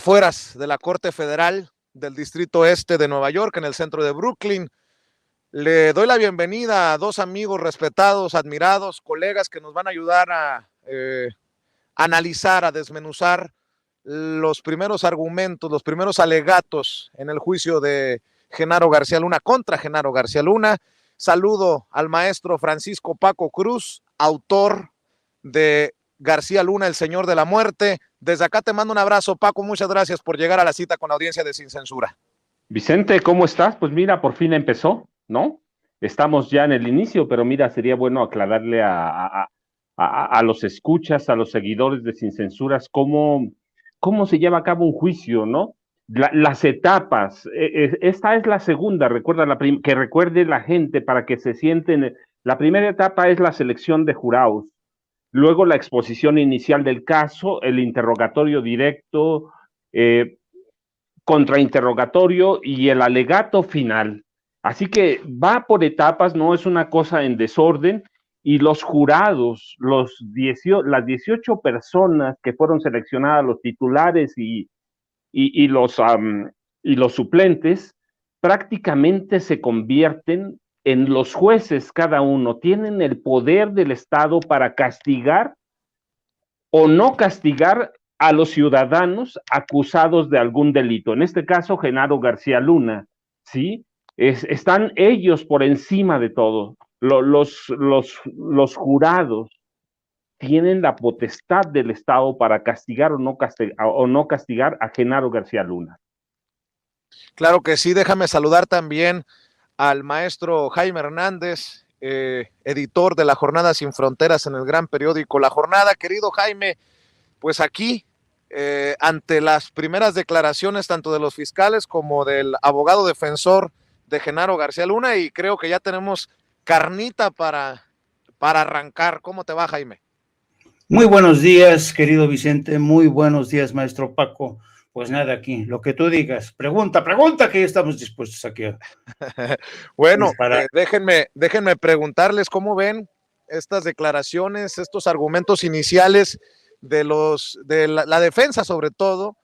afueras de la Corte Federal del Distrito Este de Nueva York, en el centro de Brooklyn. Le doy la bienvenida a dos amigos respetados, admirados, colegas que nos van a ayudar a analizar, a desmenuzar los primeros argumentos, los primeros alegatos en el juicio de Genaro García Luna contra Genaro García Luna. Saludo al maestro Francisco Paco Cruz, autor de García Luna, el Señor de la Muerte. Desde acá te mando un abrazo, Paco. Muchas gracias por llegar a la cita con la audiencia de Sin Censura. Vicente, ¿cómo estás? Pues mira, por fin empezó, ¿no? Estamos ya en el inicio, pero mira, sería bueno aclararle a los escuchas, a los seguidores de Sin Censuras, cómo se lleva a cabo un juicio, ¿no? Las etapas. Esta es la segunda, que recuerde la gente para que se sienten. La primera etapa es la selección de jurados, luego la exposición inicial del caso, el interrogatorio directo, contrainterrogatorio y el alegato final. Así que va por etapas, no es una cosa en desorden, y los jurados, las 18 personas que fueron seleccionadas, los titulares y los suplentes, prácticamente se convierten en los jueces cada uno, tienen el poder del Estado para castigar o no castigar a los ciudadanos acusados de algún delito. En este caso, Genaro García Luna, ¿sí? Están ellos por encima de todo. Los jurados tienen la potestad del Estado para castigar o no castigar a Genaro García Luna. Claro que sí, déjame saludar también al maestro Jaime Hernández, editor de La Jornada Sin Fronteras en el gran periódico La Jornada. Querido Jaime, pues aquí, ante las primeras declaraciones tanto de los fiscales como del abogado defensor de Genaro García Luna, y creo que ya tenemos carnita para arrancar. ¿Cómo te va, Jaime? Muy buenos días, querido Vicente, muy buenos días, maestro Paco. Pues nada, aquí, lo que tú digas. Pregunta, que ya estamos dispuestos aquí. Bueno, déjenme preguntarles cómo ven estas declaraciones, estos argumentos iniciales de la defensa, sobre todo,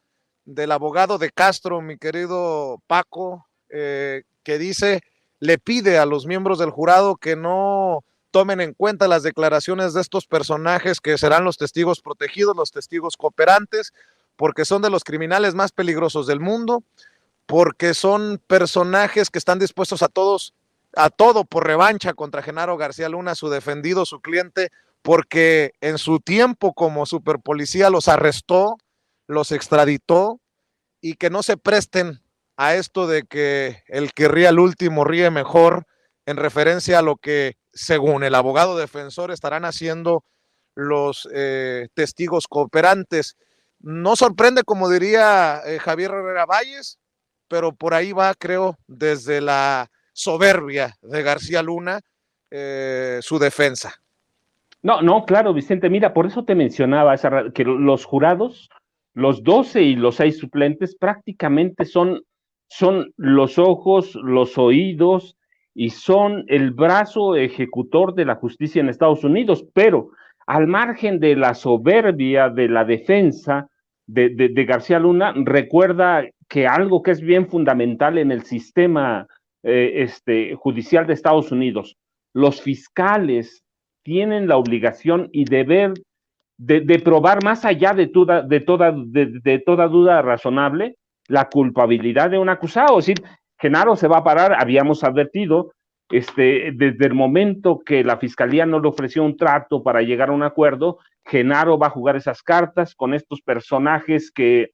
del abogado de Castro, mi querido Paco, que dice, le pide a los miembros del jurado que no tomen en cuenta las declaraciones de estos personajes que serán los testigos protegidos, los testigos cooperantes, porque son de los criminales más peligrosos del mundo, porque son personajes que están dispuestos a todo por revancha contra Genaro García Luna, su defendido, su cliente, porque en su tiempo como superpolicía los arrestó, los extraditó, y que no se presten a esto de que el que ríe al último ríe mejor, en referencia a lo que, según el abogado defensor, estarán haciendo los testigos cooperantes. No sorprende, como diría Javier Herrera Valles, pero por ahí va, creo, desde la soberbia de García Luna, su defensa. No, claro, Vicente, mira, por eso te mencionaba que los jurados, los 12 y los 6 suplentes, prácticamente son los ojos, los oídos y son el brazo ejecutor de la justicia en Estados Unidos, pero al margen de la soberbia de la defensa de García Luna, recuerda que algo que es bien fundamental en el sistema judicial de Estados Unidos, los fiscales tienen la obligación y deber de probar más allá de toda duda razonable la culpabilidad de un acusado. Es decir, Genaro se va a parar, habíamos advertido, desde el momento que la fiscalía no le ofreció un trato para llegar a un acuerdo, Genaro va a jugar esas cartas con estos personajes que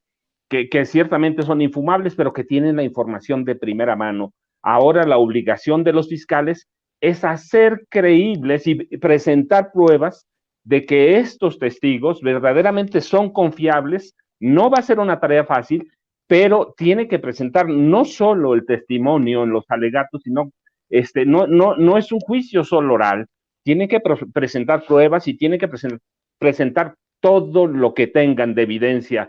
ciertamente son infumables, pero que tienen la información de primera mano. Ahora la obligación de los fiscales es hacer creíbles y presentar pruebas de que estos testigos verdaderamente son confiables. No va a ser una tarea fácil, pero tiene que presentar no solo el testimonio en los alegatos, sino no es un juicio solo oral, tiene que presentar pruebas y tiene que presentar todo lo que tengan de evidencia.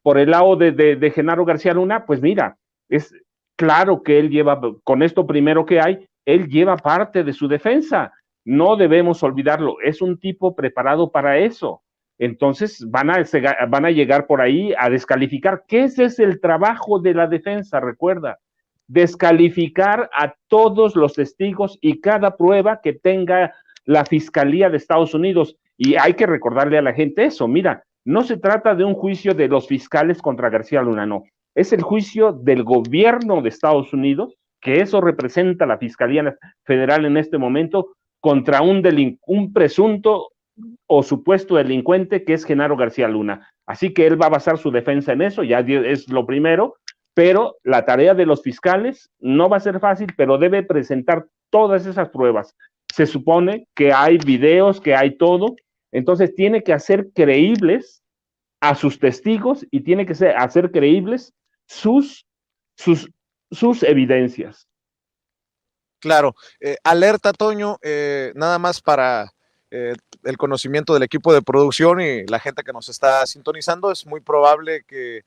Por el lado de Genaro García Luna, pues mira, es claro que él lleva, con esto primero que hay, él lleva parte de su defensa. No debemos olvidarlo, es un tipo preparado para eso. Entonces van a llegar por ahí a descalificar, que ese es el trabajo de la defensa, recuerda, descalificar a todos los testigos y cada prueba que tenga la Fiscalía de Estados Unidos. Y hay que recordarle a la gente eso, mira, no se trata de un juicio de los fiscales contra García Luna, no, es el juicio del gobierno de Estados Unidos, que eso representa la Fiscalía Federal en este momento, contra un presunto o supuesto delincuente que es Genaro García Luna. Así que él va a basar su defensa en eso, ya es lo primero, pero la tarea de los fiscales no va a ser fácil, pero debe presentar todas esas pruebas. Se supone que hay videos, que hay todo, entonces tiene que hacer creíbles a sus testigos y tiene que hacer creíbles sus evidencias. Claro, alerta, Toño, nada más para el conocimiento del equipo de producción y la gente que nos está sintonizando, es muy probable que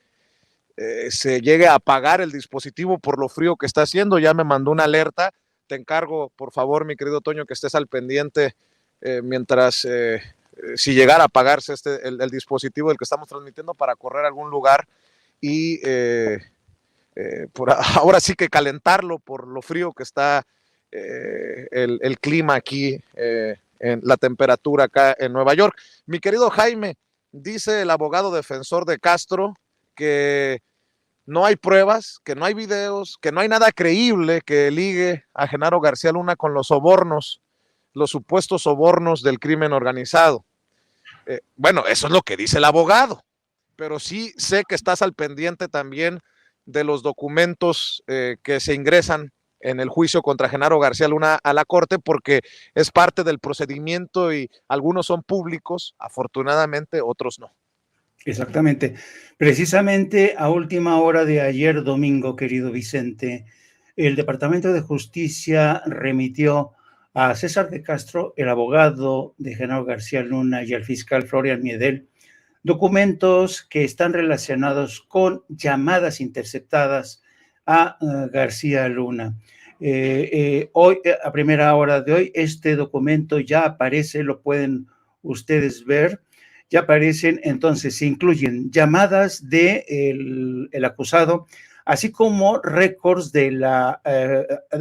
se llegue a apagar el dispositivo por lo frío que está haciendo. Ya me mandó una alerta, te encargo, por favor, mi querido Toño, que estés al pendiente mientras, si llegara a apagarse el dispositivo del que estamos transmitiendo, para correr a algún lugar y ahora sí que calentarlo por lo frío que está el clima aquí, en la temperatura acá en Nueva York. Mi querido Jaime, dice el abogado defensor de Castro que no hay pruebas, que no hay videos, que no hay nada creíble que ligue a Genaro García Luna con los sobornos, los supuestos sobornos del crimen organizado. Bueno, eso es lo que dice el abogado, pero sí sé que estás al pendiente también de los documentos que se ingresan en el juicio contra Genaro García Luna a la corte, porque es parte del procedimiento y algunos son públicos, afortunadamente, otros no. Exactamente. Precisamente a última hora de ayer domingo, querido Vicente, el Departamento de Justicia remitió a César de Castro, el abogado de Genaro García Luna, y al fiscal Florian Miedel, documentos que están relacionados con llamadas interceptadas a García Luna. Hoy, a primera hora de hoy, este documento ya aparece, lo pueden ustedes ver, ya aparecen. Entonces se incluyen llamadas de el acusado, así como récords de la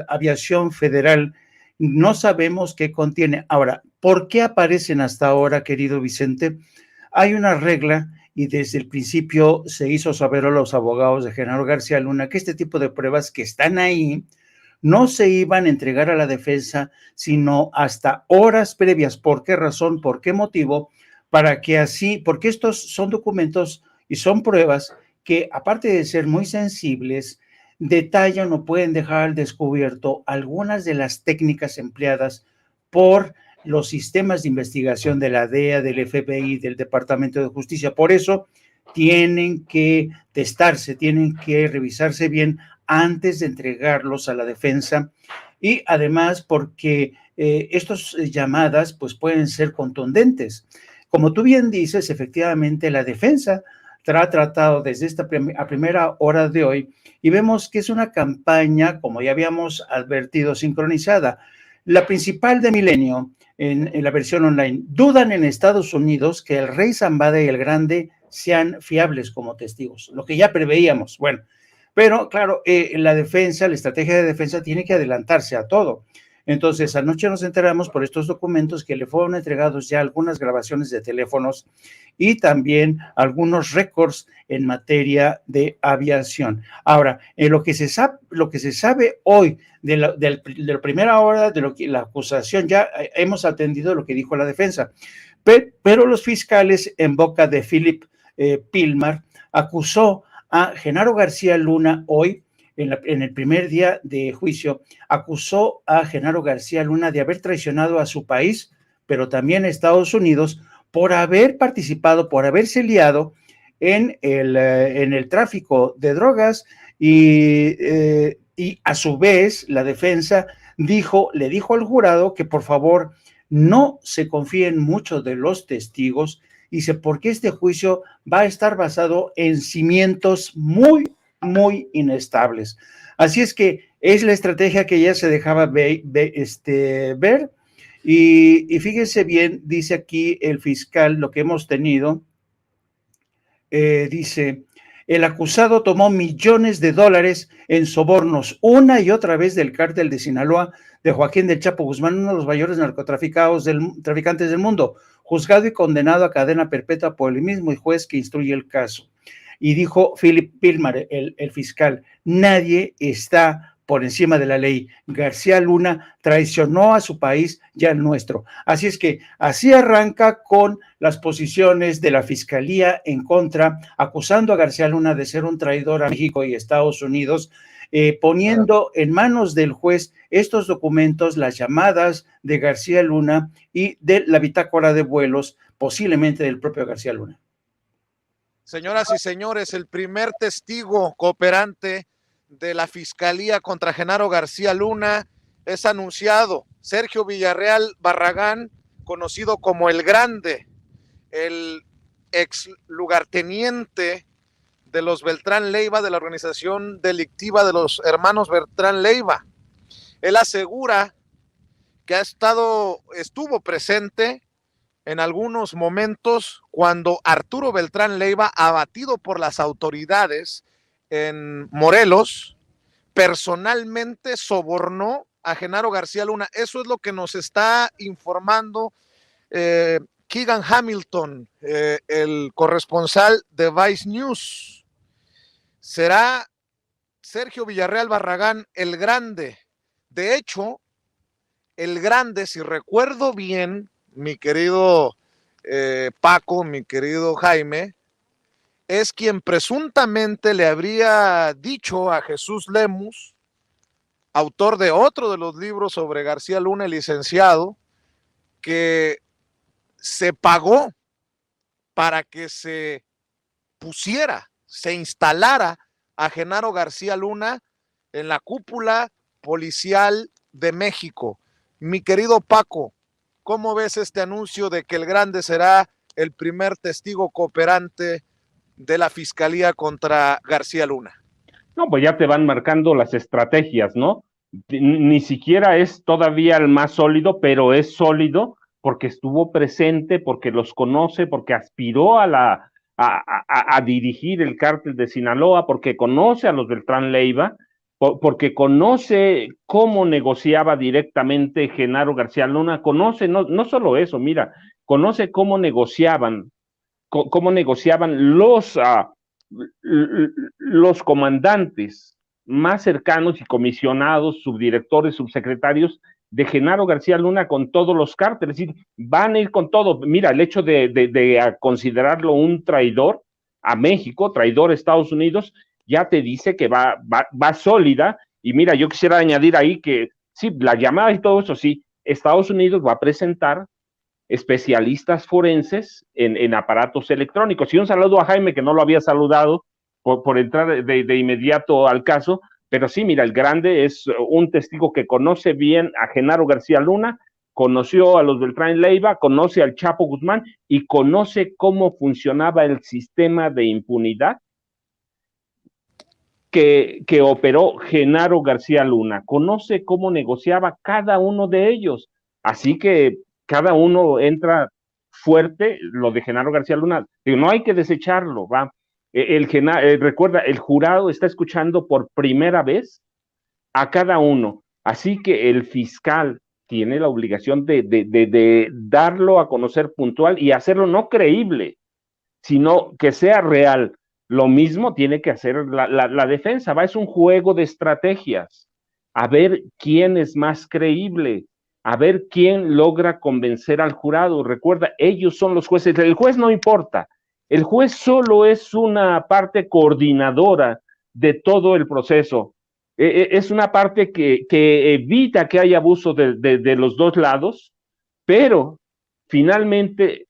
aviación federal. No sabemos qué contiene. Ahora, ¿por qué aparecen hasta ahora, querido Vicente? Hay una regla, y desde el principio se hizo saber a los abogados de Genaro García Luna que este tipo de pruebas que están ahí no se iban a entregar a la defensa, sino hasta horas previas. ¿Por qué razón? ¿Por qué motivo? Para que así, porque estos son documentos y son pruebas que, aparte de ser muy sensibles, detallan o pueden dejar al descubierto algunas de las técnicas empleadas por los sistemas de investigación de la DEA, del FBI, del Departamento de Justicia. Por eso tienen que testarse, tienen que revisarse bien antes de entregarlos a la defensa, y además porque estas llamadas pues pueden ser contundentes. Como tú bien dices, efectivamente la defensa ha tratado desde esta primera hora de hoy, y vemos que es una campaña, como ya habíamos advertido, sincronizada. La principal de Milenio, en la versión online, dudan en Estados Unidos que el rey Zambada y el Grande sean fiables como testigos, lo que ya preveíamos. Bueno, pero claro, la defensa, la estrategia de defensa tiene que adelantarse a todo. Entonces, anoche nos enteramos por estos documentos que le fueron entregados ya algunas grabaciones de teléfonos y también algunos récords en materia de aviación. Ahora, lo que se sabe hoy de la primera hora de lo que la acusación, ya hemos atendido lo que dijo la defensa, pero los fiscales, en boca de Philip Pilmar, acusó a Genaro García Luna hoy, en el primer día de juicio, acusó a Genaro García Luna de haber traicionado a su país, pero también a Estados Unidos, por haber participado, por haberse liado en el tráfico de drogas, y a su vez la defensa le dijo al jurado que por favor no se confíen mucho de los testigos, porque este juicio va a estar basado en cimientos muy inestables. Así es que es la estrategia que ya se dejaba ver, Y fíjense bien, dice aquí el fiscal, lo que hemos tenido, dice, el acusado tomó millones de dólares en sobornos una y otra vez del cártel de Sinaloa de Joaquín del Chapo Guzmán, uno de los mayores traficantes del mundo, juzgado y condenado a cadena perpetua por el mismo juez que instruye el caso. Y dijo Philip Pilmar, el fiscal, nadie está por encima de la ley. García Luna traicionó a su país y al nuestro. Así es que así arranca con las posiciones de la Fiscalía en contra, acusando a García Luna de ser un traidor a México y Estados Unidos, poniendo en manos del juez estos documentos, las llamadas de García Luna y de la bitácora de vuelos, posiblemente del propio García Luna. Señoras y señores, el primer testigo cooperante de la Fiscalía contra Genaro García Luna es anunciado. Sergio Villarreal Barragán, conocido como El Grande, el ex lugarteniente de los Beltrán Leiva, de la organización delictiva de los hermanos Beltrán Leiva. Él asegura que estuvo presente en algunos momentos cuando Arturo Beltrán Leiva, abatido por las autoridades en Morelos, personalmente sobornó a Genaro García Luna. Eso es lo que nos está informando Keegan Hamilton, el corresponsal de Vice News. Será Sergio Villarreal Barragán El Grande. De hecho, El Grande, si recuerdo bien, mi querido Paco, mi querido Jaime, es quien presuntamente le habría dicho a Jesús Lemus, autor de otro de los libros sobre García Luna, el licenciado, que se pagó para que se pusiera, se instalara a Genaro García Luna en la cúpula policial de México. Mi querido Paco, ¿cómo ves este anuncio de que El Grande será el primer testigo cooperante de la Fiscalía contra García Luna? No, pues ya te van marcando las estrategias, ¿no? Ni siquiera es todavía el más sólido, pero es sólido porque estuvo presente, porque los conoce, porque aspiró a dirigir el cártel de Sinaloa, porque conoce a los Beltrán Leiva, porque conoce cómo negociaba directamente Genaro García Luna, conoce, no solo eso, mira, conoce cómo negociaban los comandantes más cercanos y comisionados, subdirectores, subsecretarios de Genaro García Luna con todos los cárteles, es decir, van a ir con todo. Mira, el hecho de considerarlo un traidor a México, traidor a Estados Unidos, ya te dice que va sólida. Y mira, yo quisiera añadir ahí que sí, la llamada y todo eso, sí, Estados Unidos va a presentar especialistas forenses en aparatos electrónicos. Y un saludo a Jaime, que no lo había saludado por entrar de inmediato al caso, pero sí, mira, El Grande es un testigo que conoce bien a Genaro García Luna, conoció a los Beltrán Leiva, conoce al Chapo Guzmán y conoce cómo funcionaba el sistema de impunidad que operó Genaro García Luna, conoce cómo negociaba cada uno de ellos. Así que cada uno entra fuerte. Lo de Genaro García Luna, no hay que desecharlo, va. Recuerda, el jurado está escuchando por primera vez a cada uno, así que el fiscal tiene la obligación de darlo a conocer puntual y hacerlo no creíble, sino que sea real. Lo mismo tiene que hacer la defensa, va, es un juego de estrategias, a ver quién es más creíble, a ver quién logra convencer al jurado. Recuerda, ellos son los jueces, el juez no importa, el juez solo es una parte coordinadora de todo el proceso, es una parte que evita que haya abuso de los dos lados, pero finalmente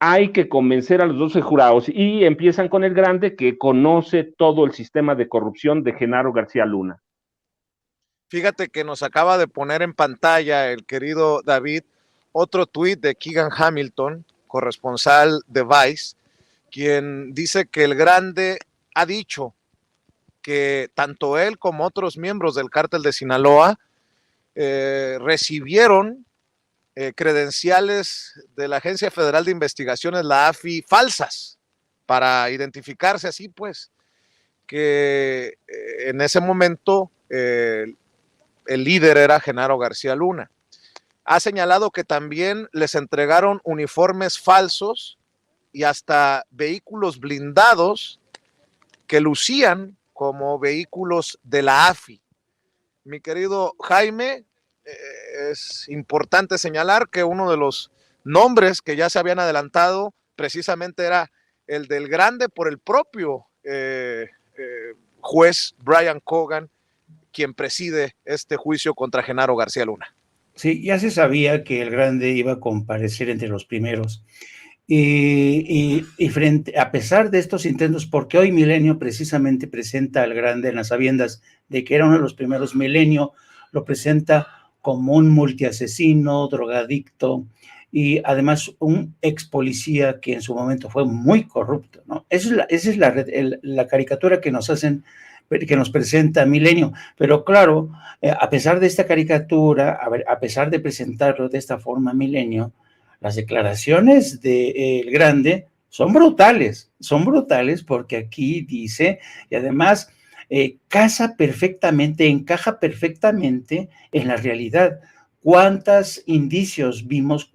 hay que convencer a los 12 jurados y empiezan con El Grande, que conoce todo el sistema de corrupción de Genaro García Luna. Fíjate que nos acaba de poner en pantalla el querido David otro tuit de Keegan Hamilton, corresponsal de Vice, quien dice que El Grande ha dicho que tanto él como otros miembros del cártel de Sinaloa recibieron credenciales de la Agencia Federal de Investigaciones, la AFI, falsas, para identificarse así, pues, que en ese momento el líder era Genaro García Luna. Ha señalado que también les entregaron uniformes falsos y hasta vehículos blindados que lucían como vehículos de la AFI. Mi querido Jaime, es importante señalar que uno de los nombres que ya se habían adelantado precisamente era el del Grande por el propio juez Brian Cogan, quien preside este juicio contra Genaro García Luna. Sí, ya se sabía que el Grande iba a comparecer entre los primeros. Y frente, a pesar de estos intentos, porque hoy Milenio precisamente presenta al Grande en las sabiendas de que era uno de los primeros, Milenio lo presenta como un multiasesino, drogadicto y además un ex policía que en su momento fue muy corrupto, ¿no? Esa es la caricatura que nos hacen, que nos presenta Milenio, pero claro, a pesar de esta caricatura, a pesar de presentarlo de esta forma Milenio, las declaraciones del Grande son brutales porque aquí dice, y además encaja perfectamente en la realidad. ¿Cuántos indicios vimos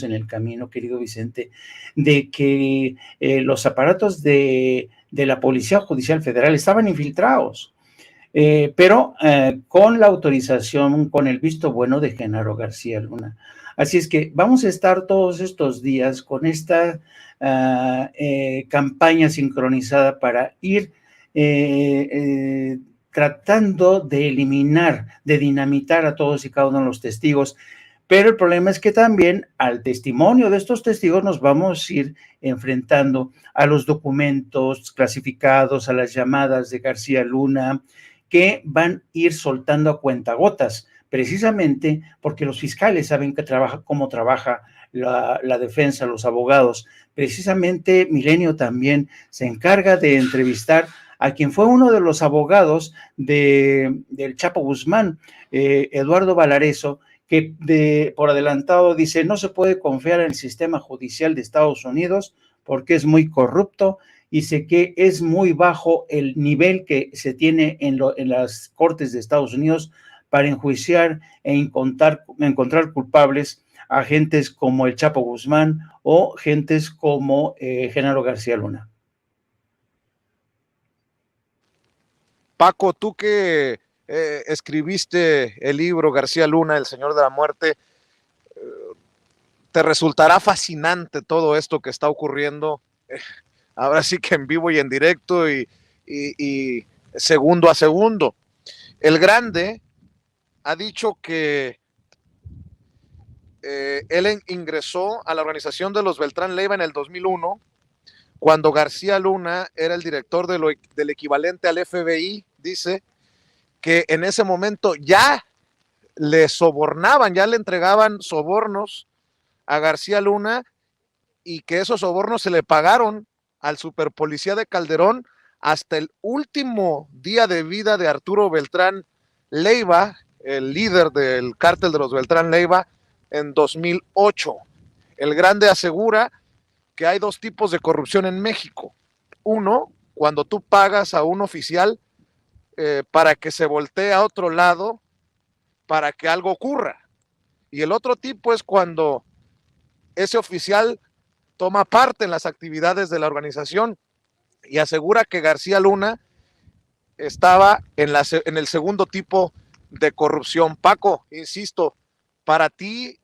en el camino, querido Vicente, de que los aparatos de la Policía Judicial Federal estaban infiltrados? Pero con la autorización, con el visto bueno de Genaro García Luna. Así es que vamos a estar todos estos días con esta campaña sincronizada para ir tratando de eliminar, de dinamitar a todos y cada uno de los testigos. Pero el problema es que también al testimonio de estos testigos nos vamos a ir enfrentando a los documentos clasificados, a las llamadas de García Luna, que van a ir soltando a cuentagotas, precisamente porque los fiscales saben cómo trabaja la defensa, los abogados. Precisamente Milenio también se encarga de entrevistar a quien fue uno de los abogados del Chapo Guzmán, Eduardo Valareso, que por adelantado dice, no se puede confiar en el sistema judicial de Estados Unidos porque es muy corrupto, y sé que es muy bajo el nivel que se tiene en las cortes de Estados Unidos para enjuiciar e encontrar culpables a gentes como el Chapo Guzmán o gentes como Genaro García Luna. Paco, tú que escribiste el libro García Luna, El Señor de la Muerte, ¿te resultará fascinante todo esto que está ocurriendo? Ahora sí que en vivo y en directo y segundo a segundo. El Grande ha dicho que él ingresó a la organización de los Beltrán Leiva en el 2001, cuando García Luna era el director del equivalente al FBI. Dice que en ese momento ya le sobornaban, ya le entregaban sobornos a García Luna y que esos sobornos se le pagaron al superpolicía de Calderón hasta el último día de vida de Arturo Beltrán Leiva, el líder del cártel de los Beltrán Leiva, en 2008. El Grande asegura que hay dos tipos de corrupción en México. Uno, cuando tú pagas a un oficial para que se voltee a otro lado para que algo ocurra. Y el otro tipo es cuando ese oficial toma parte en las actividades de la organización, y asegura que García Luna estaba en el segundo tipo de corrupción. Paco, insisto, para ti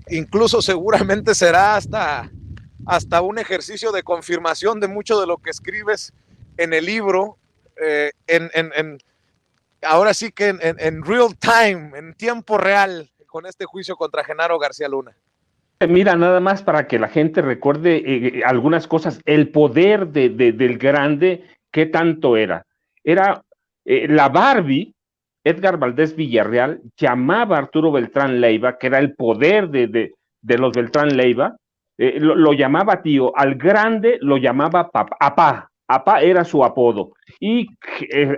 incluso seguramente será hasta un ejercicio de confirmación de mucho de lo que escribes en el libro, ahora sí que en real time, en tiempo real, con este juicio contra Genaro García Luna. Mira, nada más para que la gente recuerde algunas cosas, el poder del Grande, ¿qué tanto era? Era la Barbie, Edgar Valdés Villarreal, llamaba a Arturo Beltrán Leiva, que era el poder de los Beltrán Leiva, lo llamaba tío, al Grande lo llamaba papá, Apá era su apodo. Y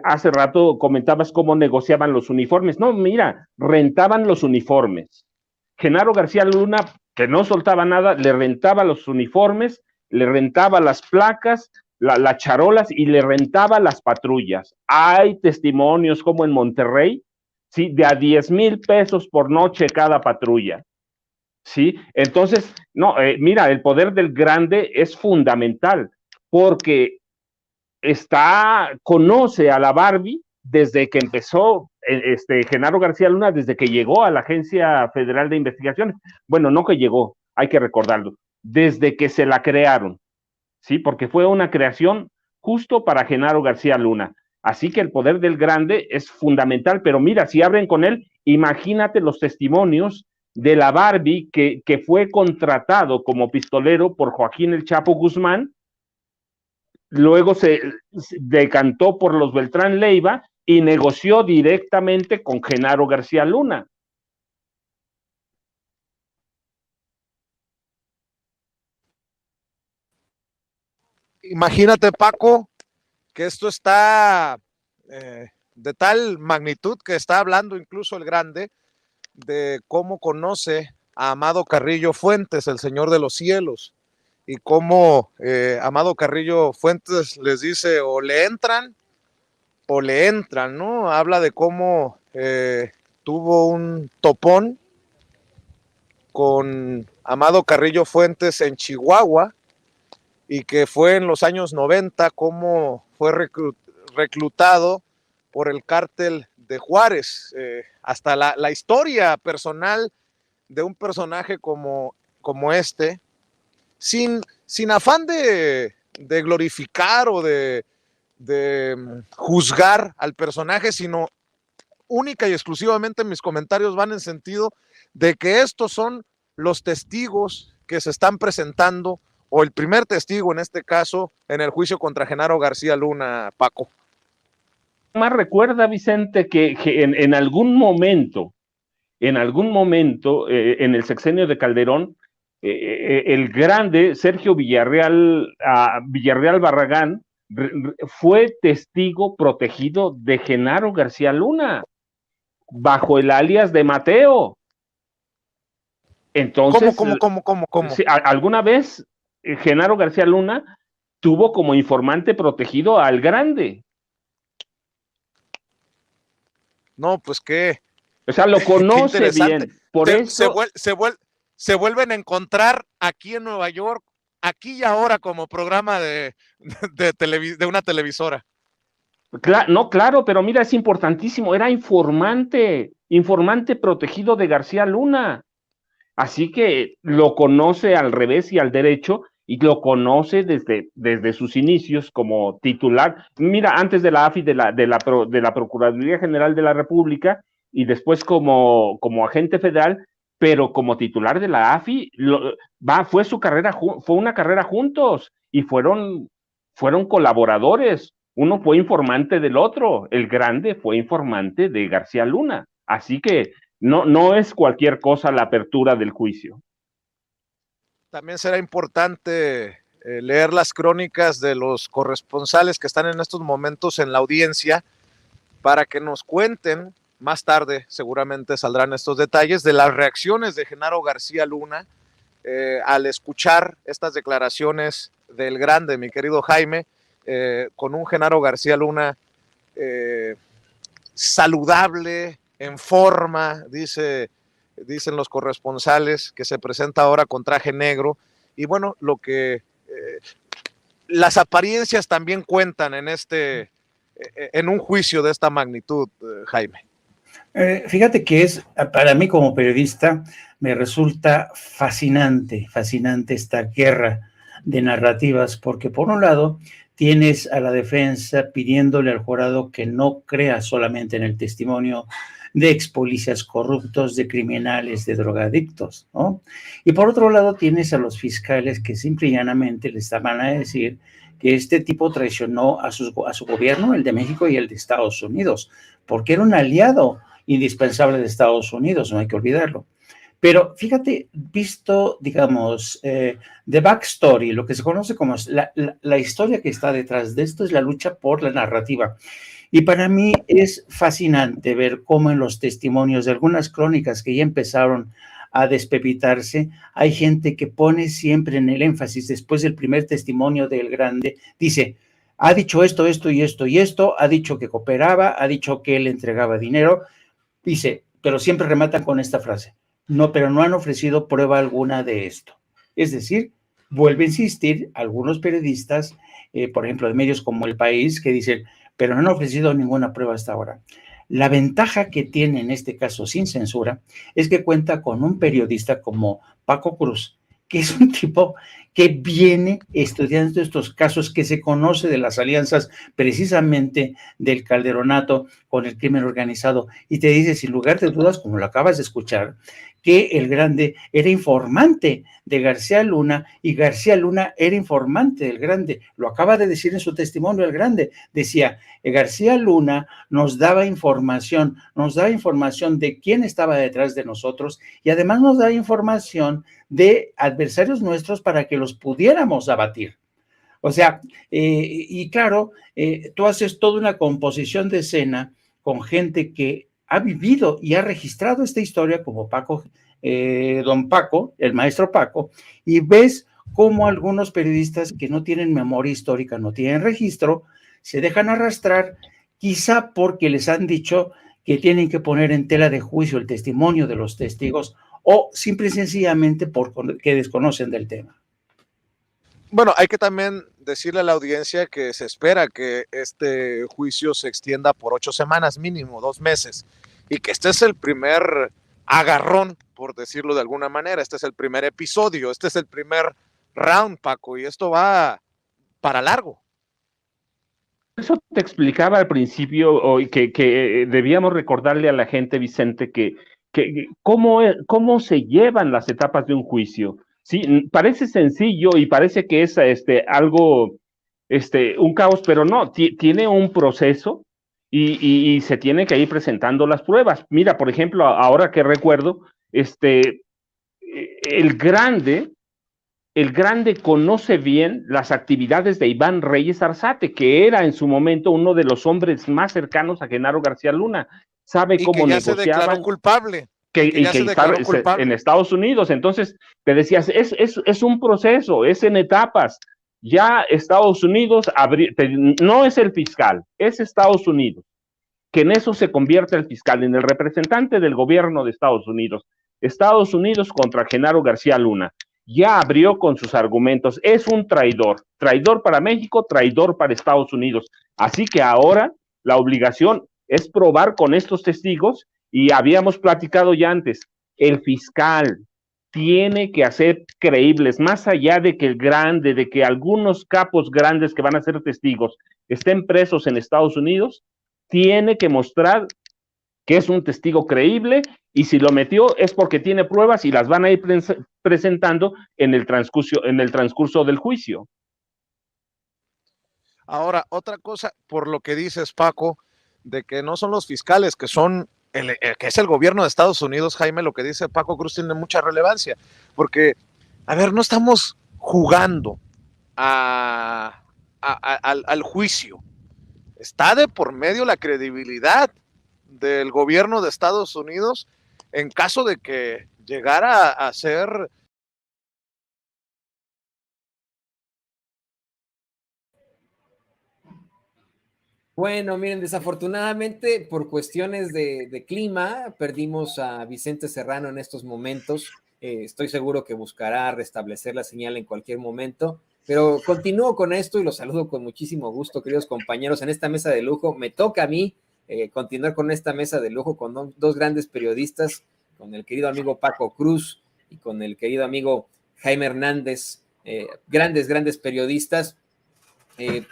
hace rato comentabas cómo negociaban los uniformes. No, mira, rentaban los uniformes. Genaro García Luna, que no soltaba nada, le rentaba los uniformes, le rentaba las placas, las charolas y le rentaba las patrullas. Hay testimonios como en Monterrey, ¿sí? De a 10,000 pesos por noche cada patrulla. ¿Sí? Entonces, no, mira, el poder del grande es fundamental porque conoce a la Barbie desde que empezó Genaro García Luna, desde que llegó a la Agencia Federal de Investigaciones. Bueno, no que llegó, hay que recordarlo, desde que se la crearon, ¿sí? Porque fue una creación justo para Genaro García Luna. Así que el poder del grande es fundamental, pero mira, si abren con él, imagínate los testimonios de la Barbie que fue contratado como pistolero por Joaquín El Chapo Guzmán, luego se decantó por los Beltrán Leiva y negoció directamente con Genaro García Luna. Imagínate, Paco, que esto está de tal magnitud que está hablando incluso el grande de cómo conoce a Amado Carrillo Fuentes, el Señor de los Cielos, y cómo Amado Carrillo Fuentes les dice o le entran, ¿no? Habla de cómo tuvo un topón con Amado Carrillo Fuentes en Chihuahua y que fue en los años 90 cómo fue reclutado por el cártel de Juárez, hasta la historia personal de un personaje como este, sin afán de glorificar o de juzgar al personaje, sino única y exclusivamente mis comentarios van en sentido de que estos son los testigos que se están presentando, o el primer testigo en este caso, en el juicio contra Genaro García Luna, Paco. Más recuerda, Vicente, que en algún momento, en el sexenio de Calderón, el grande Sergio Villarreal Barragán fue testigo protegido de Genaro García Luna, bajo el alias de Mateo. Entonces, ¿Cómo? Sí, alguna vez Genaro García Luna tuvo como informante protegido al grande. No, pues qué. O sea, lo conoce bien. Por eso se vuelven a encontrar aquí en Nueva York, aquí y ahora, como programa de una televisora. No, claro, pero mira, es importantísimo. Era informante protegido de García Luna. Así que lo conoce al revés y al derecho, y lo conoce desde sus inicios como titular. Mira, antes de la AFI, de la Procuraduría General de la República, y después como agente federal, pero como titular de la AFI, fue una carrera juntos, y fueron colaboradores. Uno fue informante del otro, el grande fue informante de García Luna. Así que no es cualquier cosa la apertura del juicio. También será importante leer las crónicas de los corresponsales que están en estos momentos en la audiencia para que nos cuenten, más tarde seguramente saldrán estos detalles, de las reacciones de Genaro García Luna al escuchar estas declaraciones del grande, mi querido Jaime, con un Genaro García Luna saludable, en forma, dicen los corresponsales, que se presenta ahora con traje negro. Y bueno, las apariencias también cuentan en un juicio de esta magnitud, Jaime. Fíjate que para mí como periodista, me resulta fascinante esta guerra de narrativas, porque por un lado tienes a la defensa pidiéndole al jurado que no crea solamente en el testimonio de expolicías corruptos, de criminales, de drogadictos, ¿no? Y por otro lado tienes a los fiscales que simple y llanamente les van a decir que este tipo traicionó a su gobierno, el de México y el de Estados Unidos, porque era un aliado indispensable de Estados Unidos, no hay que olvidarlo. Pero fíjate, visto, digamos, the backstory, lo que se conoce como la historia que está detrás de esto es la lucha por la narrativa. Y para mí es fascinante ver cómo en los testimonios de algunas crónicas que ya empezaron a despepitarse. Hay gente que pone siempre en el énfasis, después del primer testimonio del grande, dice, ha dicho esto, esto y esto y esto, ha dicho que cooperaba, ha dicho que él entregaba dinero, dice, pero siempre rematan con esta frase, no, pero no han ofrecido prueba alguna de esto. Es decir, vuelve a insistir algunos periodistas, por ejemplo, de medios como El País, que dicen, pero no han ofrecido ninguna prueba hasta ahora. La ventaja que tiene en este caso sin censura es que cuenta con un periodista como Paco Cruz, que es un tipo que viene estudiando estos casos, que se conoce de las alianzas precisamente del Calderonato con el crimen organizado, y te dice sin lugar de dudas, como lo acabas de escuchar, que el grande era informante de García Luna y García Luna era informante del grande. Lo acaba de decir en su testimonio el grande. Decía, García Luna nos daba información de quién estaba detrás de nosotros y además nos daba información de adversarios nuestros para que los pudiéramos abatir. O sea, y claro, tú haces toda una composición de escena con gente que ha vivido y ha registrado esta historia como Paco, don Paco, el maestro Paco, y ves cómo algunos periodistas que no tienen memoria histórica, no tienen registro, se dejan arrastrar, quizá porque les han dicho que tienen que poner en tela de juicio el testimonio de los testigos o simple y sencillamente porque desconocen del tema. Bueno, hay que también decirle a la audiencia que se espera que este juicio se extienda por 8 semanas mínimo, 2 meses, y que este es el primer agarrón, por decirlo de alguna manera. Este es el primer episodio, este es el primer round, Paco, y esto va para largo. Eso te explicaba al principio hoy que debíamos recordarle a la gente, Vicente, que cómo se llevan las etapas de un juicio. Sí, parece sencillo y parece que es algo, un caos, pero no, tiene un proceso y se tiene que ir presentando las pruebas. Mira, por ejemplo, ahora que recuerdo, el grande conoce bien las actividades de Iván Reyes Arzate, que era en su momento uno de los hombres más cercanos a Genaro García Luna. Sabe cómo negociaban. Se declaró culpable. Y que está en Estados Unidos. Entonces, te decías, es un proceso, es en etapas. Ya Estados Unidos, no es el fiscal, es Estados Unidos, que en eso se convierte el fiscal, en el representante del gobierno de Estados Unidos. Estados Unidos contra Genaro García Luna. Ya abrió con sus argumentos, es un traidor para México, traidor para Estados Unidos. Así que ahora la obligación es probar con estos testigos, y habíamos platicado ya antes, el fiscal tiene que hacer creíbles, más allá de que de que algunos capos grandes que van a ser testigos estén presos en Estados Unidos, tiene que mostrar que es un testigo creíble, y si lo metió es porque tiene pruebas y las van a ir presentando en el transcurso del juicio. Ahora, otra cosa, por lo que dices, Paco, de que no son los fiscales, que son que es el gobierno de Estados Unidos, Jaime, lo que dice Paco Cruz tiene mucha relevancia, porque, a ver, no estamos jugando al juicio. Está de por medio la credibilidad del gobierno de Estados Unidos en caso de que llegara a ser... Bueno, miren, desafortunadamente por cuestiones de clima perdimos a Vicente Serrano en estos momentos. Estoy seguro que buscará restablecer la señal en cualquier momento, pero continúo con esto y los saludo con muchísimo gusto, queridos compañeros, en esta mesa de lujo. Me toca a mí continuar con esta mesa de lujo con dos grandes periodistas, con el querido amigo Paco Cruz y con el querido amigo Jaime Hernández, grandes periodistas.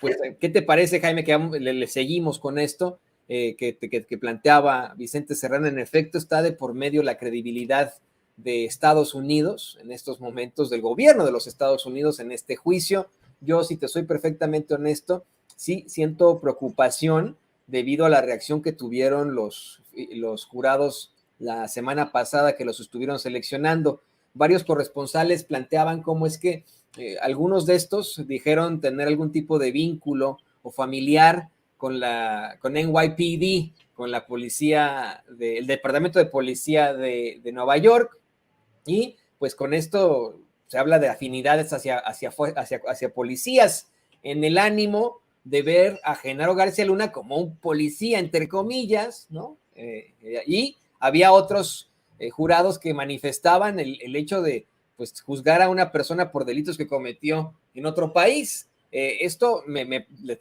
Pues, ¿qué te parece, Jaime, que le seguimos con esto que planteaba Vicente Serrano? En efecto, está de por medio la credibilidad de Estados Unidos en estos momentos, del gobierno de los Estados Unidos en este juicio. Yo, si te soy perfectamente honesto, sí siento preocupación debido a la reacción que tuvieron los jurados la semana pasada que los estuvieron seleccionando. Varios corresponsales planteaban cómo es que algunos de estos dijeron tener algún tipo de vínculo o familiar con NYPD, con la policía, el Departamento de Policía de Nueva York, Y pues con esto se habla de afinidades hacia policías, en el ánimo de ver a Genaro García Luna como un policía, entre comillas, ¿no? Y había otros jurados que manifestaban el hecho de pues, juzgar a una persona por delitos que cometió en otro país. Esto,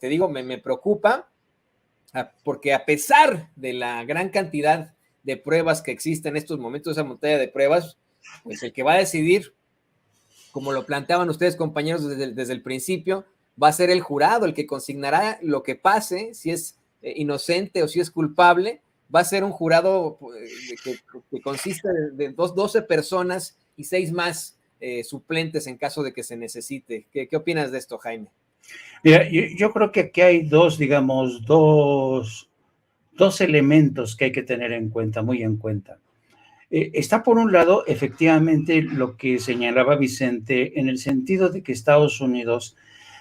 te digo, me preocupa, porque a pesar de la gran cantidad de pruebas que existen en estos momentos, esa montaña de pruebas, pues el que va a decidir, como lo planteaban ustedes, compañeros, desde el principio, va a ser el jurado, el que consignará lo que pase, si es inocente o si es culpable. Va a ser un jurado que consiste de 12 personas y 6 más suplentes en caso de que se necesite. ¿Qué opinas de esto, Jaime? Mira, yo creo que aquí hay dos elementos que hay que tener en cuenta, muy en cuenta. Está por un lado, efectivamente, lo que señalaba Vicente, en el sentido de que Estados Unidos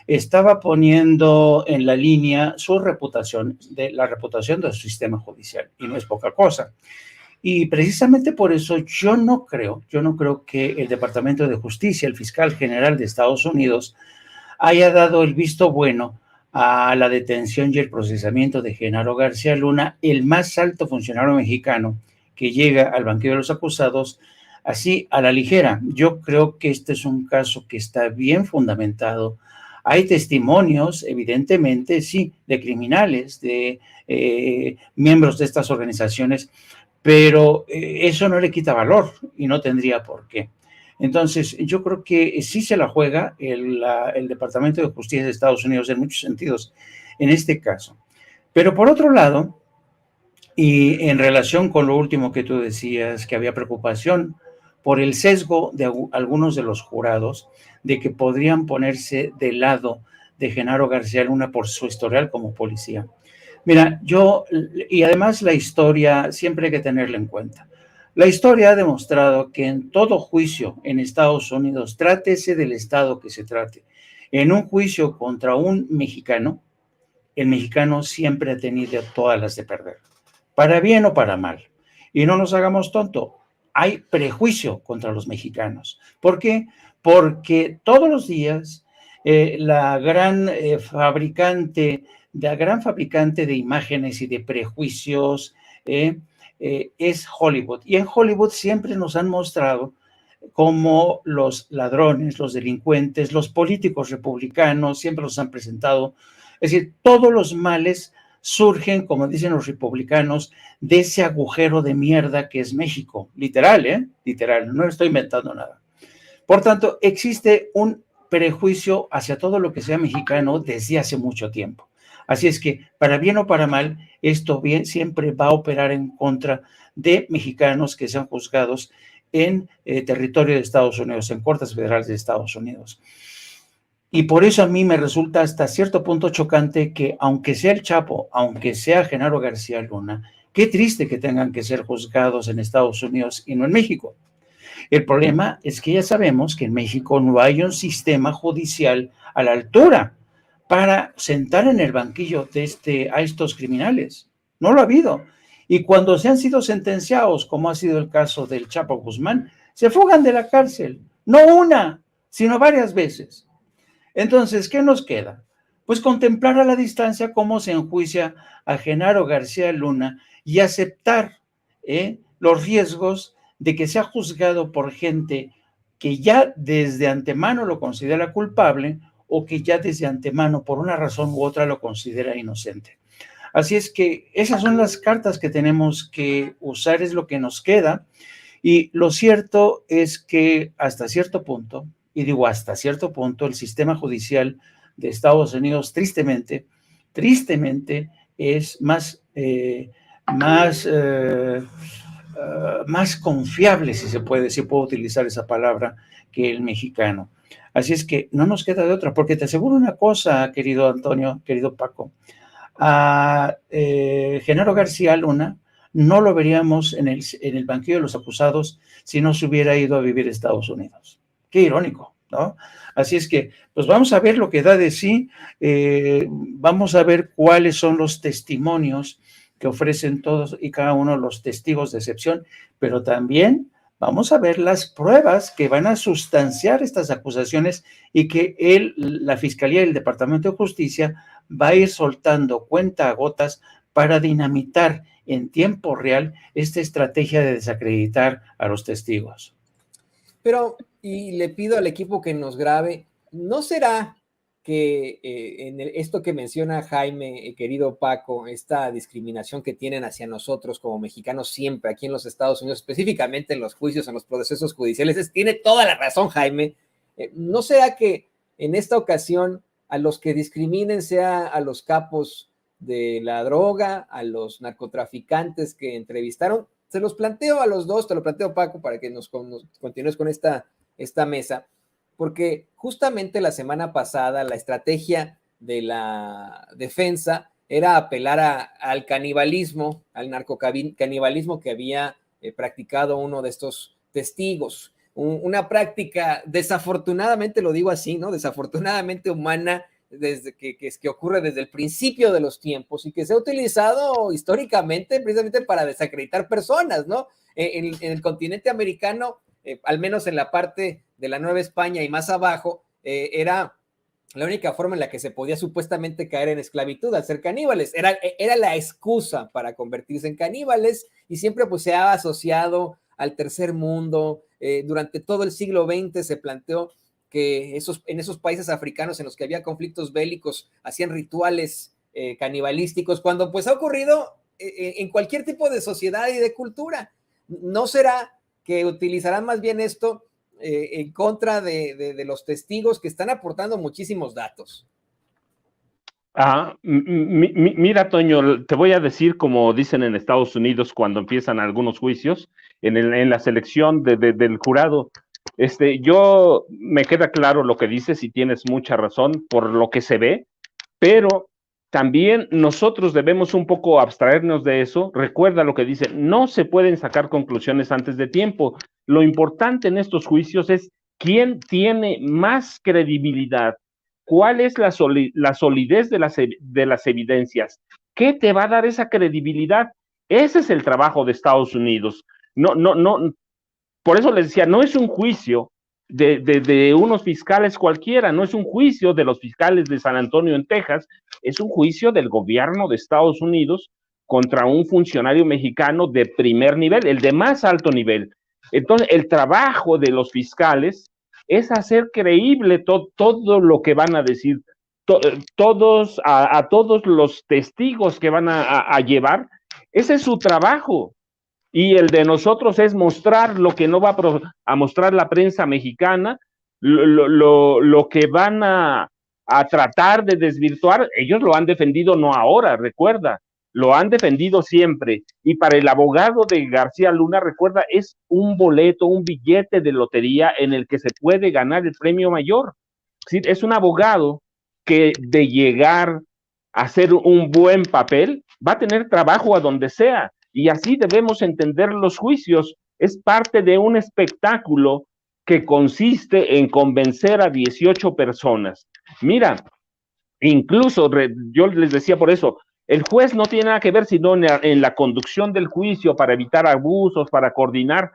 estaba poniendo en la línea su reputación, la reputación de su sistema judicial, y no es poca cosa. Y precisamente por eso yo no creo que el Departamento de Justicia, el fiscal general de Estados Unidos, haya dado el visto bueno a la detención y el procesamiento de Genaro García Luna, el más alto funcionario mexicano que llega al banquillo de los acusados, así a la ligera. Yo creo que este es un caso que está bien fundamentado. Hay testimonios, evidentemente, sí, de criminales, de miembros de estas organizaciones, pero eso no le quita valor y no tendría por qué. Entonces, yo creo que sí se la juega el Departamento de Justicia de Estados Unidos en muchos sentidos, en este caso. Pero por otro lado, y en relación con lo último que tú decías, que había preocupación por el sesgo de algunos de los jurados, de que podrían ponerse del lado de Genaro García Luna por su historial como policía. Mira, y además la historia siempre hay que tenerla en cuenta. La historia ha demostrado que en todo juicio en Estados Unidos, trátese del estado que se trate, en un juicio contra un mexicano, el mexicano siempre ha tenido todas las de perder, para bien o para mal. Y no nos hagamos tonto, hay prejuicio contra los mexicanos. ¿Por qué? Porque todos los días la gran fabricante de imágenes y de prejuicios es Hollywood. Y en Hollywood siempre nos han mostrado cómo los ladrones, los delincuentes, los políticos republicanos siempre los han presentado. Es decir, todos los males surgen, como dicen los republicanos, de ese agujero de mierda que es México. Literal, literal, no estoy inventando nada. Por tanto, existe un prejuicio hacia todo lo que sea mexicano desde hace mucho tiempo. Así es que, para bien o para mal, esto siempre va a operar en contra de mexicanos que sean juzgados en territorio de Estados Unidos, en cortes federales de Estados Unidos. Y por eso a mí me resulta hasta cierto punto chocante que, aunque sea el Chapo, aunque sea Genaro García Luna, qué triste que tengan que ser juzgados en Estados Unidos y no en México. El problema es que ya sabemos que en México no hay un sistema judicial a la altura para sentar en el banquillo a estos criminales. No lo ha habido. Y cuando se han sido sentenciados, como ha sido el caso del Chapo Guzmán, se fugan de la cárcel. No una, sino varias veces. Entonces, ¿qué nos queda? Pues contemplar a la distancia cómo se enjuicia a Genaro García Luna y aceptar los riesgos de que sea juzgado por gente que ya desde antemano lo considera culpable o que ya desde antemano, por una razón u otra, lo considera inocente. Así es que esas son las cartas que tenemos que usar, es lo que nos queda. Y lo cierto es que hasta cierto punto, y digo hasta cierto punto, el sistema judicial de Estados Unidos, tristemente, es más confiable, si puedo utilizar esa palabra, que el mexicano. Así es que no nos queda de otra, porque te aseguro una cosa, querido Antonio, querido Paco, a Genaro García Luna no lo veríamos en el banquillo de los acusados si no se hubiera ido a vivir a Estados Unidos. Qué irónico, ¿no? Así es que, pues vamos a ver lo que da de sí, vamos a ver cuáles son los testimonios que ofrecen todos y cada uno de los testigos de excepción, pero también vamos a ver las pruebas que van a sustanciar estas acusaciones y que la Fiscalía y el Departamento de Justicia va a ir soltando cuentagotas para dinamitar en tiempo real esta estrategia de desacreditar a los testigos. Pero, y le pido al equipo que nos grabe, ¿no será que esto que menciona Jaime, querido Paco, esta discriminación que tienen hacia nosotros como mexicanos siempre aquí en los Estados Unidos, específicamente en los juicios, en los procesos judiciales, tiene toda la razón Jaime? ¿No será que en esta ocasión a los que discriminen sea a los capos de la droga, a los narcotraficantes que entrevistaron? Se los planteo a los dos, te lo planteo Paco para que nos continúes con esta mesa, porque justamente la semana pasada la estrategia de la defensa era apelar al canibalismo, al narcocanibalismo que había practicado uno de estos testigos. Una práctica desafortunadamente, lo digo así, ¿no? Desafortunadamente humana, desde que ocurre desde el principio de los tiempos y que se ha utilizado históricamente precisamente para desacreditar personas, ¿no? En el continente americano, al menos en la parte de la Nueva España y más abajo, era la única forma en la que se podía supuestamente caer en esclavitud al ser caníbales. Era la excusa para convertirse en caníbales y siempre pues se ha asociado al tercer mundo. Durante todo el siglo XX se planteó que en esos países africanos en los que había conflictos bélicos hacían rituales canibalísticos, cuando pues ha ocurrido en cualquier tipo de sociedad y de cultura. ¿No será que utilizarán más bien esto en contra de los testigos que están aportando muchísimos datos? Mira, Toño, te voy a decir, como dicen en Estados Unidos cuando empiezan algunos juicios, en la selección del jurado, yo me queda claro lo que dices y tienes mucha razón por lo que se ve, pero también nosotros debemos un poco abstraernos de eso. Recuerda lo que dice, no se pueden sacar conclusiones antes de tiempo. Lo importante en estos juicios es quién tiene más credibilidad, cuál es la solidez de las evidencias, qué te va a dar esa credibilidad. Ese es el trabajo de Estados Unidos. No, por eso les decía, no es un juicio de unos fiscales cualquiera, no es un juicio de los fiscales de San Antonio en Texas, es un juicio del gobierno de Estados Unidos contra un funcionario mexicano de primer nivel, el de más alto nivel. Entonces, el trabajo de los fiscales es hacer creíble todo lo que van a decir, a todos los testigos que van a llevar. Ese es su trabajo. Y el de nosotros es mostrar lo que no va a mostrar la prensa mexicana, lo que van a tratar de desvirtuar. Ellos lo han defendido no ahora, recuerda, lo han defendido siempre. Y para el abogado de García Luna, recuerda, es un boleto, un billete de lotería en el que se puede ganar el premio mayor. ¿Sí? Es un abogado que de llegar a hacer un buen papel, va a tener trabajo a donde sea. Y así debemos entender los juicios. Es parte de un espectáculo que consiste en convencer a 18 personas. Mira, incluso yo les decía por eso, el juez no tiene nada que ver sino en la conducción del juicio para evitar abusos, para coordinar.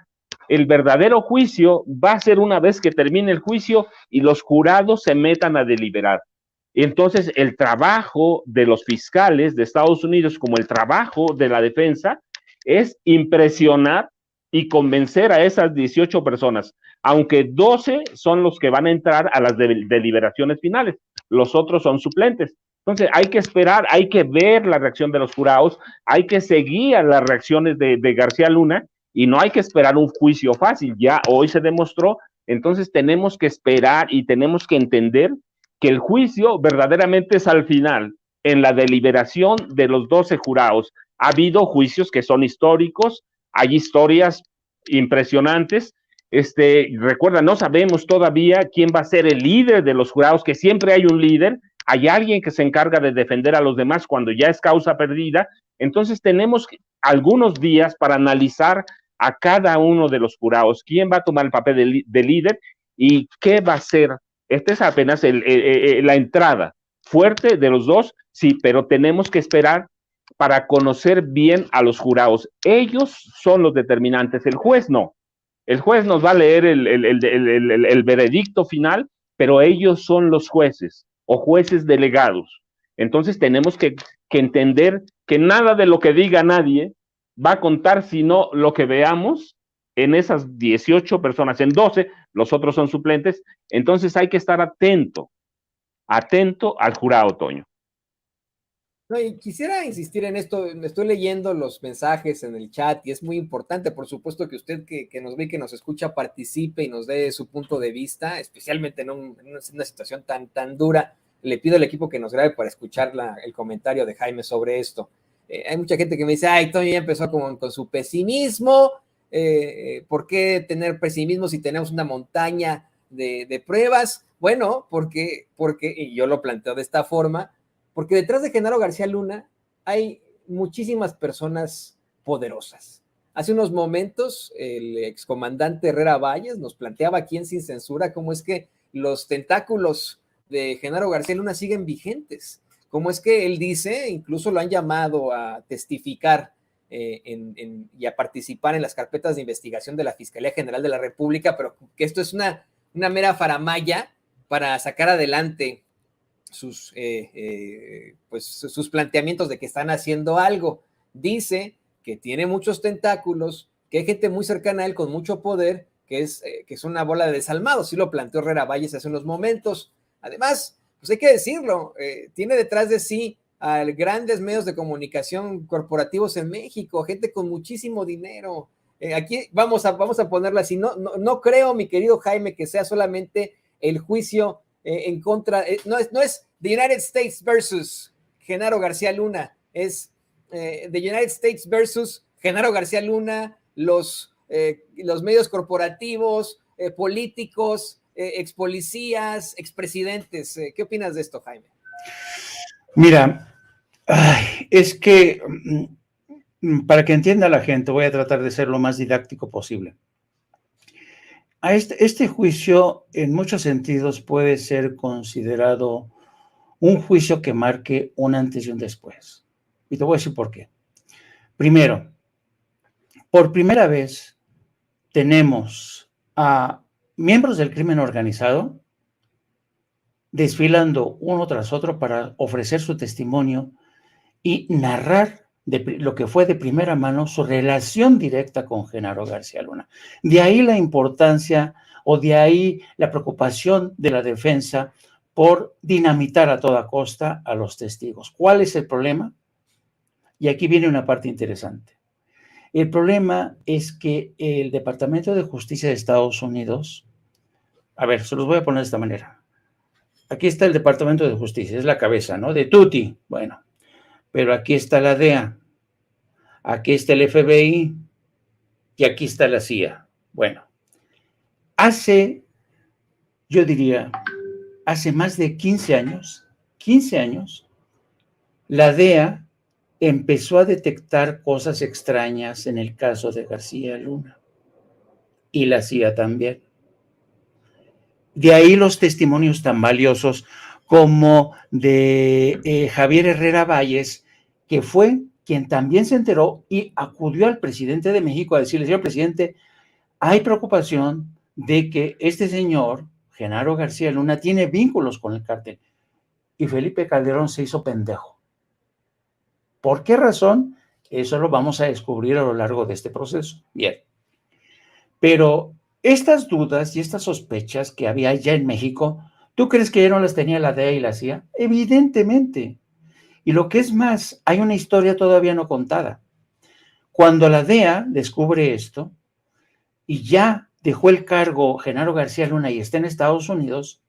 El verdadero juicio va a ser una vez que termine el juicio y los jurados se metan a deliberar. Entonces, el trabajo de los fiscales de Estados Unidos, como el trabajo de la defensa, es impresionar y convencer a esas 18 personas, aunque 12 son los que van a entrar a las deliberaciones finales, los otros son suplentes. Entonces, hay que esperar, hay que ver la reacción de los jurados, hay que seguir las reacciones de García Luna y no hay que esperar un juicio fácil. Ya hoy se demostró, entonces tenemos que esperar y tenemos que entender que el juicio verdaderamente es al final, en la deliberación de los 12 jurados. Ha habido juicios que son históricos, hay historias impresionantes. Recuerda, no sabemos todavía quién va a ser el líder de los jurados, que siempre hay un líder, hay alguien que se encarga de defender a los demás cuando ya es causa perdida. Entonces tenemos algunos días para analizar a cada uno de los jurados, quién va a tomar el papel de líder y qué va a ser. Esta es apenas la entrada fuerte de los dos, sí, pero tenemos que esperar para conocer bien a los jurados. Ellos son los determinantes, el juez no. El juez nos va a leer el veredicto final, pero ellos son los jueces o jueces delegados. Entonces tenemos que entender que nada de lo que diga nadie va a contar, sino lo que veamos en esas 18 personas, en 12, los otros son suplentes. Entonces hay que estar atento al jurado, Toño. No, y quisiera insistir en esto, estoy leyendo los mensajes en el chat y es muy importante, por supuesto, que usted que nos ve y que nos escucha participe y nos dé su punto de vista, especialmente en una situación tan dura. Le pido al equipo que nos grabe para escuchar el comentario de Jaime sobre esto. Hay mucha gente que me dice, ay, Toño ya empezó con su pesimismo, ¿por qué tener pesimismo si tenemos una montaña de pruebas? Bueno, porque, y yo lo planteo de esta forma, porque detrás de Genaro García Luna hay muchísimas personas poderosas. Hace unos momentos, el excomandante Herrera Valles nos planteaba aquí en Sin Censura cómo es que los tentáculos de Genaro García Luna siguen vigentes. Cómo es que él dice, incluso lo han llamado a testificar y a participar en las carpetas de investigación de la Fiscalía General de la República, pero que esto es una mera faramalla para sacar adelante sus planteamientos de que están haciendo algo. Dice que tiene muchos tentáculos, que hay gente muy cercana a él con mucho poder, que es una bola de desalmados. Sí lo planteó Herrera Valles hace unos momentos. Además, pues hay que decirlo, tiene detrás de sí a grandes medios de comunicación corporativos en México, gente con muchísimo dinero. Aquí vamos a ponerla así. No creo, mi querido Jaime, que sea solamente el juicio en contra, no es the United States versus Genaro García Luna, es the United States versus Genaro García Luna, los medios corporativos, políticos, ex policías, expresidentes. ¿Qué opinas de esto, Jaime? Mira, es que para que entienda la gente, voy a tratar de ser lo más didáctico posible. Este juicio, en muchos sentidos, puede ser considerado un juicio que marque un antes y un después. Y te voy a decir por qué. Primero, por primera vez tenemos a miembros del crimen organizado desfilando uno tras otro para ofrecer su testimonio y narrar lo que fue de primera mano su relación directa con Genaro García Luna. De ahí la importancia o de ahí la preocupación de la defensa por dinamitar a toda costa a los testigos. ¿Cuál es el problema? Y aquí viene una parte interesante. El problema es que el Departamento de Justicia de Estados Unidos, a ver, se los voy a poner de esta manera. Aquí está el Departamento de Justicia, es la cabeza, ¿no? De Tutti. Bueno, pero aquí está la DEA, aquí está el FBI y aquí está la CIA. Bueno, yo diría, hace más de 15 años, la DEA empezó a detectar cosas extrañas en el caso de García Luna y la CIA también. De ahí los testimonios tan valiosos como de Javier Herrera Valles, que fue quien también se enteró y acudió al presidente de México a decirle: señor presidente, hay preocupación de que este señor, Genaro García Luna, tiene vínculos con el cártel. Y Felipe Calderón se hizo pendejo. ¿Por qué razón? Eso lo vamos a descubrir a lo largo de este proceso. Bien. Pero estas dudas y estas sospechas que había ya en México, ¿tú crees que ya no las tenía la DEA y la CIA? Evidentemente. Y lo que es más, hay una historia todavía no contada. Cuando la DEA descubre esto y ya dejó el cargo Genaro García Luna y está en Estados Unidos,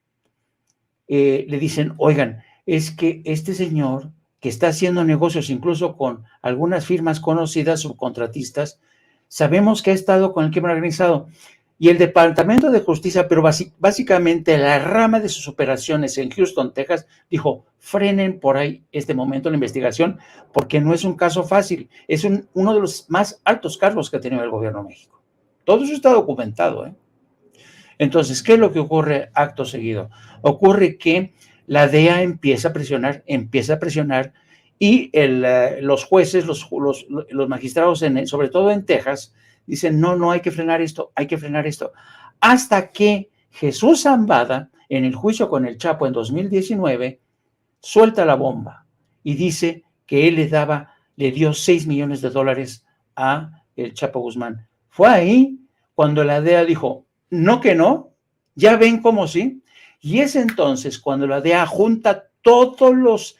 le dicen: oigan, es que este señor que está haciendo negocios incluso con algunas firmas conocidas, subcontratistas, sabemos que ha estado con el crimen organizado. Y el Departamento de Justicia, pero básicamente la rama de sus operaciones en Houston, Texas, dijo: frenen por ahí este momento la investigación, porque no es un caso fácil, es uno de los más altos cargos que ha tenido el gobierno de México. Todo eso está documentado, ¿eh? Entonces, ¿qué es lo que ocurre acto seguido? Ocurre que la DEA empieza a presionar Y los jueces, los magistrados, sobre todo en Texas, dicen, no, hay que frenar esto, hasta que Jesús Zambada, en el juicio con el Chapo en 2019, suelta la bomba y dice que él le dio $6 millones a el Chapo Guzmán. Fue ahí cuando la DEA dijo, no que no, ya ven cómo sí, y es entonces cuando la DEA junta todos los,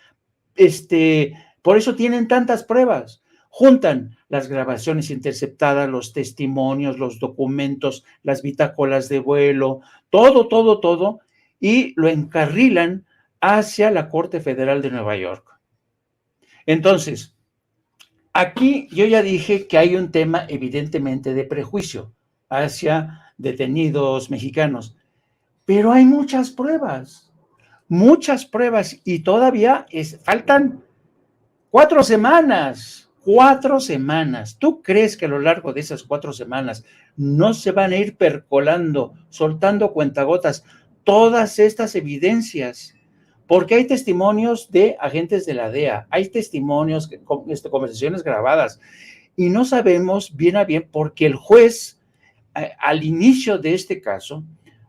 por eso tienen tantas pruebas, juntan las grabaciones interceptadas, los testimonios, los documentos, las bitácoras de vuelo, todo, y lo encarrilan hacia la Corte Federal de Nueva York. Entonces, aquí yo ya dije que hay un tema evidentemente de prejuicio hacia detenidos mexicanos, pero hay muchas pruebas, y todavía faltan 4 semanas. ¿Tú crees que a lo largo de esas 4 semanas no se van a ir percolando, soltando cuentagotas todas estas evidencias? Porque hay testimonios de agentes de la DEA, hay testimonios, conversaciones grabadas, y no sabemos bien a bien porque el juez, al inicio de este caso,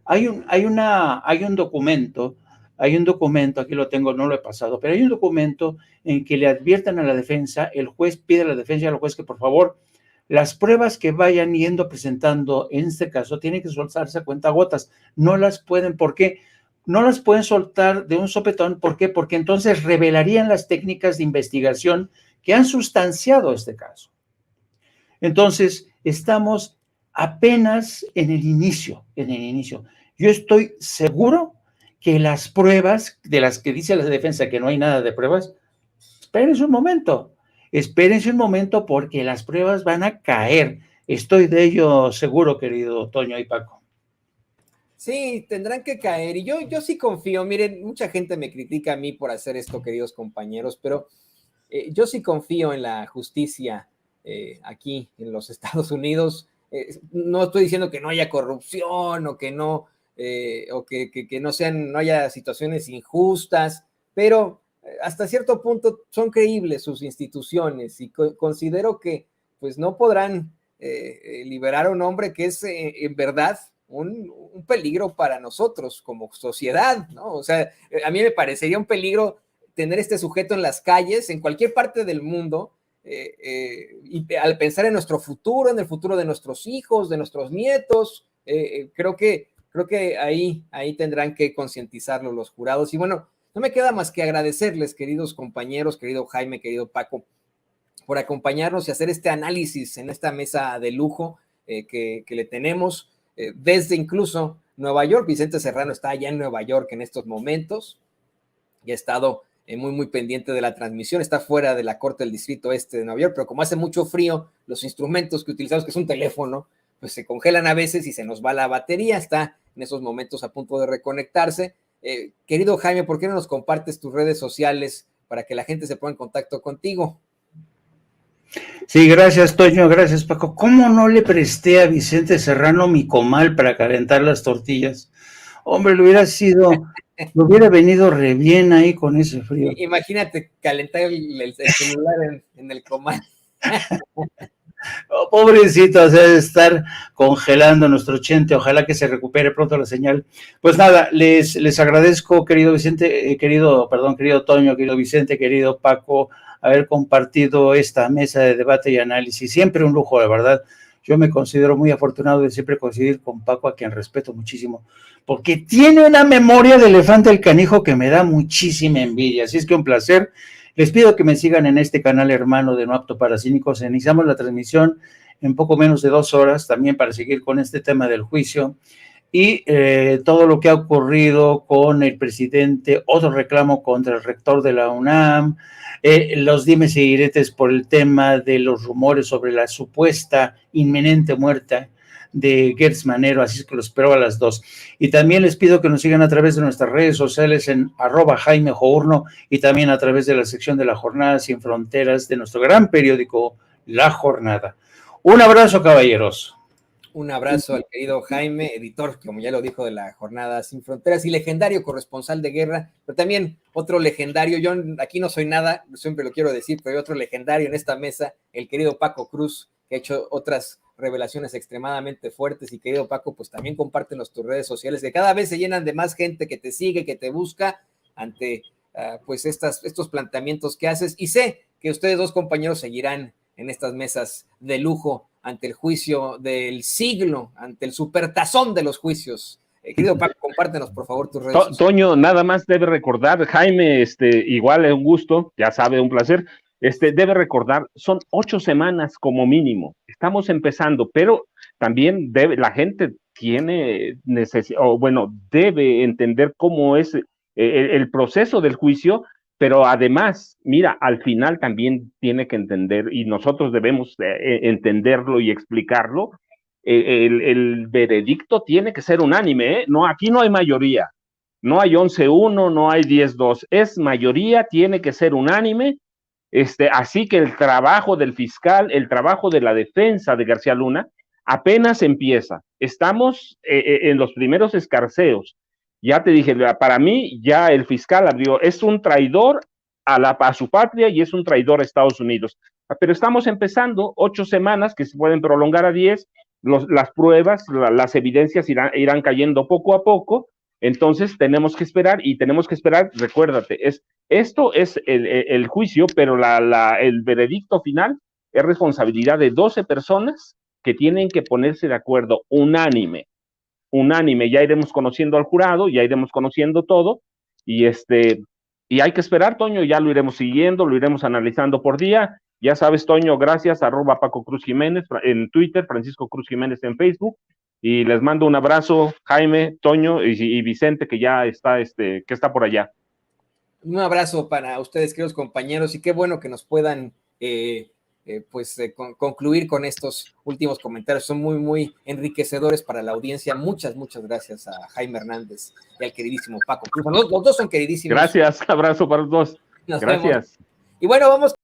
hay un documento, aquí lo tengo, no lo he pasado, pero hay un documento en que le adviertan a la defensa, el juez pide a la defensa y al juez que por favor, las pruebas que vayan yendo presentando en este caso tienen que soltarse a cuentagotas, no las pueden, ¿por qué? No las pueden soltar de un sopetón, ¿por qué? Porque entonces revelarían las técnicas de investigación que han sustanciado este caso. Entonces, estamos apenas en el inicio. Yo estoy seguro que las pruebas de las que dice la defensa que no hay nada de pruebas, espérense un momento porque las pruebas van a caer. Estoy de ello seguro, querido Toño y Paco. Sí, tendrán que caer, y yo sí confío. Miren, mucha gente me critica a mí por hacer esto, queridos compañeros, pero yo sí confío en la justicia aquí en los Estados Unidos. No estoy diciendo que no haya corrupción o que no, o que no haya situaciones injustas, pero hasta cierto punto son creíbles sus instituciones, y considero que pues no podrán liberar a un hombre que es en verdad un peligro para nosotros como sociedad, ¿no? O sea, a mí me parecería un peligro tener este sujeto en las calles, en cualquier parte del mundo, y al pensar en nuestro futuro, en el futuro de nuestros hijos, de nuestros nietos, creo que ahí tendrán que concientizarlo los jurados. Y bueno, no me queda más que agradecerles, queridos compañeros, querido Jaime, querido Paco, por acompañarnos y hacer este análisis en esta mesa de lujo que le tenemos desde incluso Nueva York. Vicente Serrano está allá en Nueva York en estos momentos y ha estado muy pendiente de la transmisión. Está fuera de la Corte del Distrito Este de Nueva York, pero como hace mucho frío, los instrumentos que utilizamos, que es un teléfono, pues se congelan a veces y se nos va la batería. Está en esos momentos a punto de reconectarse. Querido Jaime, ¿por qué no nos compartes tus redes sociales para que la gente se ponga en contacto contigo? Sí, gracias, Toño, gracias, Paco. ¿Cómo no le presté a Vicente Serrano mi comal para calentar las tortillas? Hombre, lo hubiera venido re bien ahí con ese frío. Imagínate calentar el celular en el comal. Oh, pobrecito, o sea, de estar congelando nuestro Chente, ojalá que se recupere pronto la señal. Pues nada, les agradezco, querido Vicente, querido Toño, querido Vicente, querido Paco, haber compartido esta mesa de debate y análisis. Siempre un lujo, la verdad. Yo me considero muy afortunado de siempre coincidir con Paco, a quien respeto muchísimo, porque tiene una memoria de elefante el canijo que me da muchísima envidia. Así es que un placer. Les pido que me sigan en este canal hermano de No Apto para Cínicos. Iniciamos la transmisión en poco menos de 2 horas, también para seguir con este tema del juicio y todo lo que ha ocurrido con el presidente, otro reclamo contra el rector de la UNAM, los dimes y diretes por el tema de los rumores sobre la supuesta inminente muerte de Gertz Manero, así es que lo espero a las 2. Y también les pido que nos sigan a través de nuestras redes sociales en @Jaime Journo y también a través de la sección de La Jornada Sin Fronteras de nuestro gran periódico La Jornada. Un abrazo, caballeros. Un abrazo al querido Jaime, editor, como ya lo dijo, de la Jornada Sin Fronteras y legendario corresponsal de guerra, pero también otro legendario, yo aquí no soy nada, siempre lo quiero decir, pero hay otro legendario en esta mesa, el querido Paco Cruz, que ha hecho otras revelaciones extremadamente fuertes. Y querido Paco, pues también compártenos tus redes sociales, que cada vez se llenan de más gente que te sigue, que te busca ante pues estos planteamientos que haces, y sé que ustedes dos compañeros seguirán en estas mesas de lujo ante el juicio del siglo, ante el supertazón de los juicios. Querido Paco, compártenos por favor tus redes sociales. Toño, nada más debe recordar, Jaime, igual es un gusto, ya sabe, un placer, debe recordar, son 8 semanas como mínimo, estamos empezando, pero también la gente tiene necesidad, o bueno, debe entender cómo es el proceso del juicio, pero además, mira, al final también tiene que entender, y nosotros debemos entenderlo y explicarlo. El veredicto tiene que ser unánime, ¿eh? No, aquí no hay mayoría, no hay 11-1, no hay 10-2, es mayoría, tiene que ser unánime. Así que el trabajo del fiscal, el trabajo de la defensa de García Luna apenas empieza. Estamos en los primeros escarceos. Ya te dije, para mí ya el fiscal abrió, es un traidor a su patria y es un traidor a Estados Unidos. Pero estamos empezando, 8 semanas que se pueden prolongar a 10, las pruebas, las evidencias irán cayendo poco a poco. Entonces tenemos que esperar, recuérdate, esto es el juicio, pero el veredicto final es responsabilidad de 12 personas que tienen que ponerse de acuerdo unánime, ya iremos conociendo al jurado, ya iremos conociendo todo, y hay que esperar, Toño, ya lo iremos siguiendo, lo iremos analizando por día. Ya sabes, Toño, gracias, @Paco Cruz Jiménez en Twitter, Francisco Cruz Jiménez en Facebook, y les mando un abrazo, Jaime, Toño y Vicente, que ya está, que está por allá. Un abrazo para ustedes, queridos compañeros, y qué bueno que nos puedan concluir con estos últimos comentarios. Son muy, muy enriquecedores para la audiencia. Muchas gracias a Jaime Hernández y al queridísimo Paco Cruz. Los dos son queridísimos. Gracias, abrazo para los dos. Gracias. Vemos. Y bueno, vamos